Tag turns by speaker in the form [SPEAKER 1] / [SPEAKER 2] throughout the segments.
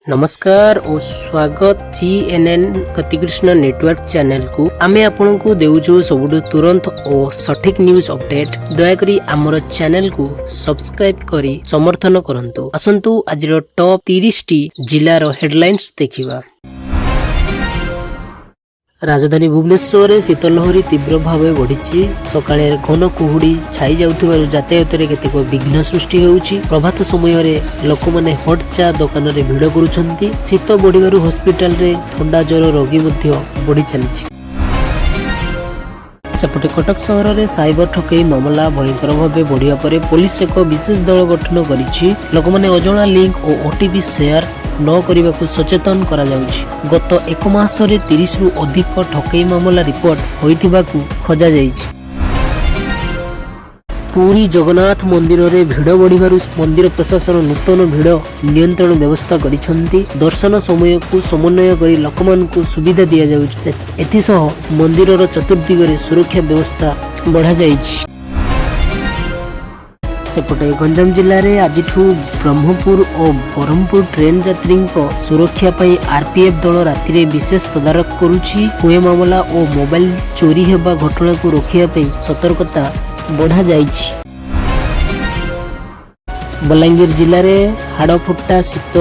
[SPEAKER 1] नमस्कार और स्वागत GNN गतिकृष्ण नेटवर्क चैनल को आमे आपनको देउजो सबुठु तुरंत और सठिक न्यूज अपडेट दयाकरी आमर चैनल को सब्सक्राइब करी समर्थन करंतु। आसंतु आजिर टॉप 30 टी जिल्लार हेडलाइंस देखिबा। राजधानी भुवनेश्वर शीतलहरी तीव्र भाव बढ़ी सकाळे घन कुहुड़ी छाई जाउथिबारु यातायात रे केतेक विघ्न सृष्टि होउछि। प्रभात समय रे लोक माने हट चा दुकान रे भिड़ करूछंती। शीत बढ़िबारु हॉस्पिटल रे थंडा ज्वर रोगी मध्य बढ़ी चलिछि। सेपटे कटक सहर में साइबर ठकई मामला भयंकर भाव बढ़िया पर पुलिस एक विशेष दल गठन करिछि। लोक माने अजणा लिंक और ओटीपी शेयर न करने को सचेतन करा जाउछि। गत एक मास रे 30 रु अधिक ठकई मामला रिपोर्ट होइथिबाकू खोजा जाइछि। पुरी जगन्नाथ मंदिर रे भिड़ बढ़िबारु मंदिर प्रशासन नूतन भिड़ नियंत्रण व्यवस्था करिसंती। दर्शन समय को समन्वय करी लोकमान को सुविधा दिया जाउछि। एथिसह मंदिर रो चतुर्दिगरे सुरक्षा व्यवस्था बढ़ा जाइछि। सेपटे गंजाम जिल्ला रे आजिठू ब्रह्मपुर और बरहमपुर ट्रेन यात्री सुरक्षा पई आरपीएफ दल राति रे विशेष तदारक करुछि। हुए मामला और मोबाइल चोरी हेबा घटना को रोकिया पई सतर्कता बढ़ा जाइछि। बलांगीर जिल्ला रे हाड़फुटा शीत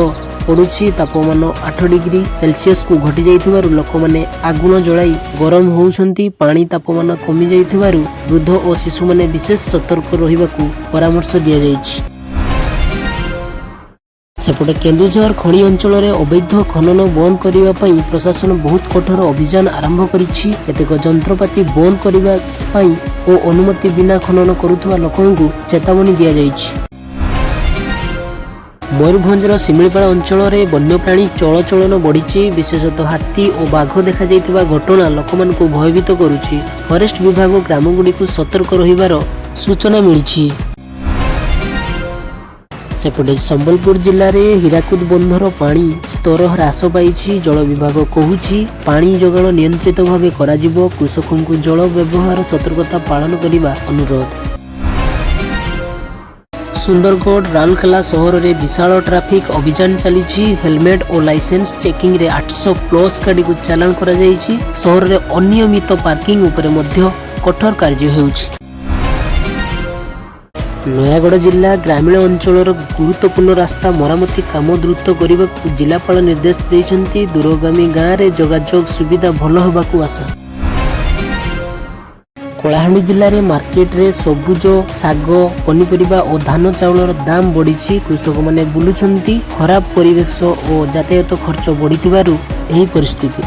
[SPEAKER 1] पड़ुछि। तापमान 8 डिग्री सेल्सियस को घटी जाइथिबारु लोक माने आगुण जळाई गरम होउछंती। पानी तापमान कमी जाइथिबारु वृद्ध और शिशु माने विशेष सतर्क रहिबाकू परामर्श दिया जाइछि। सेपटे केन्दुझर खणी अंचल रे अवैध खनन बंद करिबा पई प्रशासन बहुत कठोर अभियान आरंभ करिछि। केतेक जंत्रपाति बंद करिबा पई ओ अनुमति बिना खनन करुथुवा लोकंकु चेतावनी दिया जाइछि। मयूरभंजर सिमिलपाड़ा अंचल रे वन्यप्राणी चलचलन बढ़ी। विशेषतः हाथी और बाघ देखा जाइथिबा घटना लोकमान को भयभीत करुछि। फॉरेस्ट विभाग ग्रामगुडी को सतर्क रहिबार सूचना मिलिछि। सेपटे संबलपुर जिल्ला रे हीराकुद बंधर पानी स्तर ह्रास पाइछि। जल विभाग कहूछि पानी जोगाण नियंत्रित भावे कराजिबो। कृषकों को जल व्यवहार सतर्कता पालन करिबा अनुरोध। सुंदरगढ़ राउरकेला सहर रे विशाल ट्रैफिक अभियान चलीछि। हेलमेट और लाइसेंस चेकिंग रे 800 प्लस गाड़ी को चालान करा जाइछि। सहर रे अनियमित पार्किंग उपरे मध्य कठोर कार्य हेउछि। नयागढ़ जिला ग्रामीण अंचल गुरुत्वपूर्ण रास्ता मरामती काम द्रुत करने को जिलापाल निर्देश देइछन्ति। दूरगामी गाँव रे जोगाजोग सुविधा भल होबाकू आशा। कलाहांडी जिल्ला रे मार्केट रे सबुज साग पनीपरिबा और धान चाउलर दाम बढ़ी। कृषक माने बुलुछन्ति। खराब परिवेश और यातायात खर्च बढ़िथिबारु एही परिस्थिति।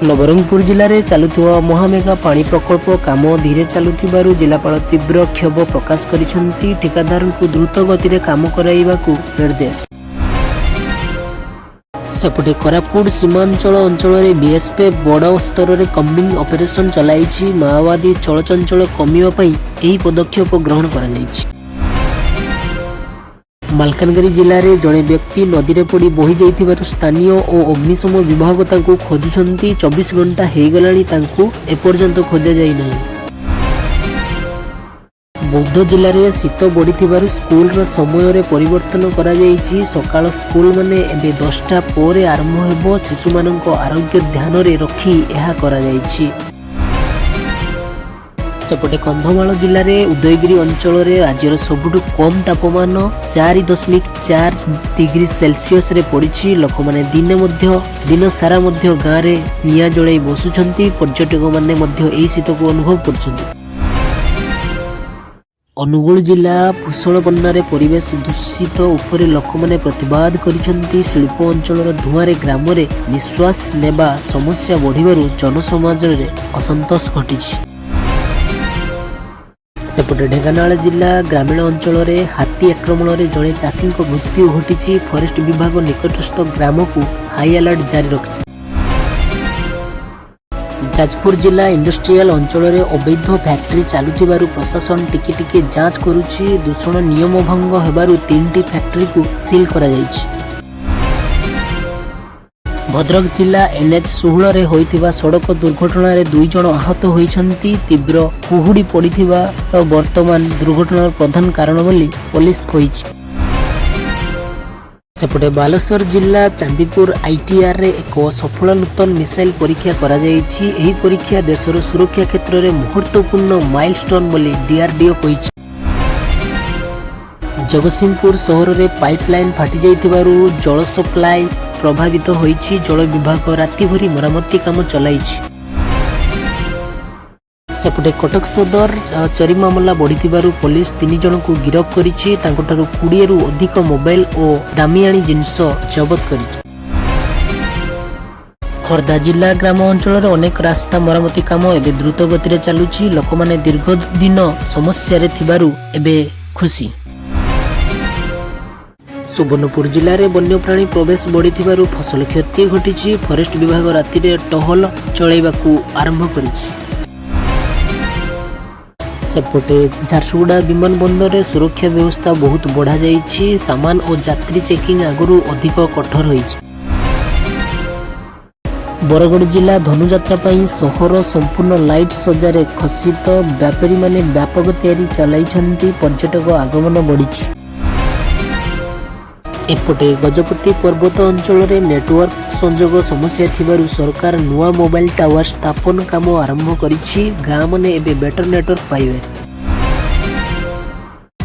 [SPEAKER 1] नवरंगपुर जिल्ला रे चालुथिबा महामेगा पानी प्रकल्प काम धीरे चालुथिबारु जिलापाल तीव्र क्षोभ प्रकाश करिसन्ति। ठेकेदार को द्रुत गति रे काम कराइबाकू निर्देश। सेपटे कोरापुट सीमांचल अंचल रे बीएसपी बड़ स्तर रे कम्बिंग ऑपरेशन चलाइछि। माओवादी चलचंचल कमिवा पई एही पदक्षेप ग्रहण करा जाइछि। मालकानगिरी जिल्ला रे जणे व्यक्ति नदी रे पड़ी बोही जाइथिबारु स्थानीय और अग्निशम विभाग तांको खोजुछन्ति। 24 घंटा हे गलानी तांको एपर्यंत खोजा जाई नाही। बौद्ध जिल्ला रे शीत बढ़ी स्कूल रो समय रे परिवर्तन करा जाइछि। सकाळ स्कूल माने एबे 10टा ପରେ आरंभ हेबो। शिशु माननको आरोग्य ध्यान रे रखी एहा करा जाइछि। सेपटे कंधमाल जिल्ला रे उदयगिरी अंचल रे राज्यर सबुठु कम तापमान 4.4 डिग्री सेल्सियस रे पड़िछि। लोक माने दिन सारा मध्य गाँ रे निया जळाई बसुछन्ति। पर्यटक माने मध्य एही शीत को अनुभव करछन्ति। अनुगुल जिला फुसलपन्ना रे परिवेश दूषित उपरे लोक माने प्रतिवाद करिसन्ति। शिल्प अंचल धुआं रे ग्राम रे निश्वास नेबा समस्या बढ़िबारु जनसमाज रे असंतोष घटिछि। सेपटे ढेंकानाल जिला ग्रामीण अंचल रे हाथी आक्रमण रे जणे चाषी मृत्यु घटिछि। फॉरेस्ट विभाग निकटस्थ ग्राम को हाई अलर्ट जारी रखिछि। जाजपुर जिला इंडस्ट्रियल अंचल रे अवैध फैक्ट्री चालुथिबारु प्रशासन टिके जांच करुछि। दूषण नियम भंग हेबारु 3टी फैक्ट्री को सील करा जाइछि। भद्रक जिला NH 16 रे होइथिबा सड़क दुर्घटना रे 2 जण आहत होइछन्ति। तीव्र कुहुड़ी पड़िथिबा वर्तमान दुर्घटनार प्रधान कारण बोली पुलिस कहिछि। सेपटे बालेश्वर जिला चांदीपुर आईटीआर रे एक सफल नूतन मिसाइल परीक्षा करा जायछि। एही परीक्षा देशर सुरक्षा क्षेत्र में महत्वपूर्ण माइलस्टोन बोली डीआरडीओ कहिछि। जगतसिंहपुर सहर में पाइपलाइन फाटी जाइथिबारु जल सप्लाई प्रभावित होइछि। जल विभाग राति भरी मरामती काम चलाइछि। सेपटे कटक सदर चोरी मामला बढ़िथिबारु पुलिस 3 जन को गिरफ्त करिछि। तांकोठारु 20 रु अधिक मोबाइल और दामियानी जिनिस जबत करिछि। खर्दा जिला ग्राम अंचल अनेक रास्ता मरामती काम एबे द्रुत गति चलुछि। लोक माने दीर्घ दिन समस्या रे थिबारु एबे खुशी। सुवर्णपुर जिले में वन्यप्राणी प्रवेश बढ़ी फसल क्षति घटी। फॉरेस्ट विभाग राति रे टहल चलैबाकू आरंभ करिछि। सेपटे झारसुगुड़ा विमान बंदर में सुरक्षा व्यवस्था बहुत बढ़ा जाइछि। सामान और यात्री चेकिंग आगुरु अधिक कठोर होइछि। बरगड़ जिला धनुजात्रा पई सहर संपूर्ण लाइट सजारे खसित व्यापारी माने व्यापक तैयारी चलाइछन्ति। पर्यटक आगमन बढ़िछि। एपटे गजपति पर्वत अंचल में नेटवर्क संजोग समस्या थिबारु सरकार नुआ मोबाइल टावर स्थापन काम आरंभ करिछि। गाँ माने एबे बेटर नेटवर्क पाइबे।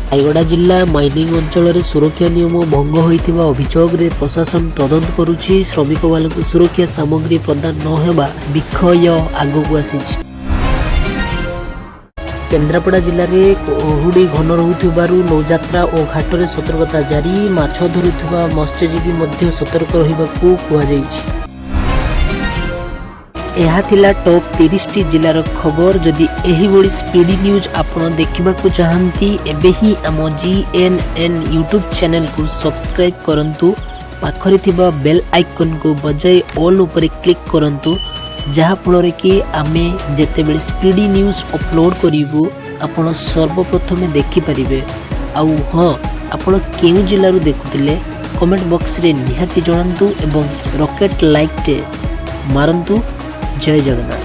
[SPEAKER 1] रायगड़ा जिला माइनिंग अंचल में सुरक्षा नियम भंग होइथिबा अभियोग रे प्रशासन तदंत करुछि। श्रमिक वाला सुरक्षा सामग्री प्रदान न हेबा विक्षय आगकू आसिछि। केन्द्रापड़ा जिले में कुहुड़ी घन रहुथिबारु नौयात्रा और घाट में सतर्कता जारी। माछ धरुथिबा मत्स्यजीवी मध्य सतर्क रहिबाकू कुहाଯାଇଛି। यह थिला टॉप 30 जिलार खबर। जदि एही बड़ी स्पीडी न्यूज आपण देखिबाकू चाहंती एबे ही आम GNN यूट्यूब चैनल को सब्सक्राइब करंतु। पाखरे थिबा बेल आइकन को बजाय ऑल ऊपर क्लिक करंतु, जहाँ फल कि आमे जेतेबेले स्पीडी न्यूज अपलोड करिवु आपण सर्वप्रथमे देखिपारे। आउ हाँ, आपण केउ जिल्लारू देखुतिले कमेंट बॉक्स रे निहाती जणांतु एवं रॉकेट लाइक टे मारंतु। जय जगन्नाथ।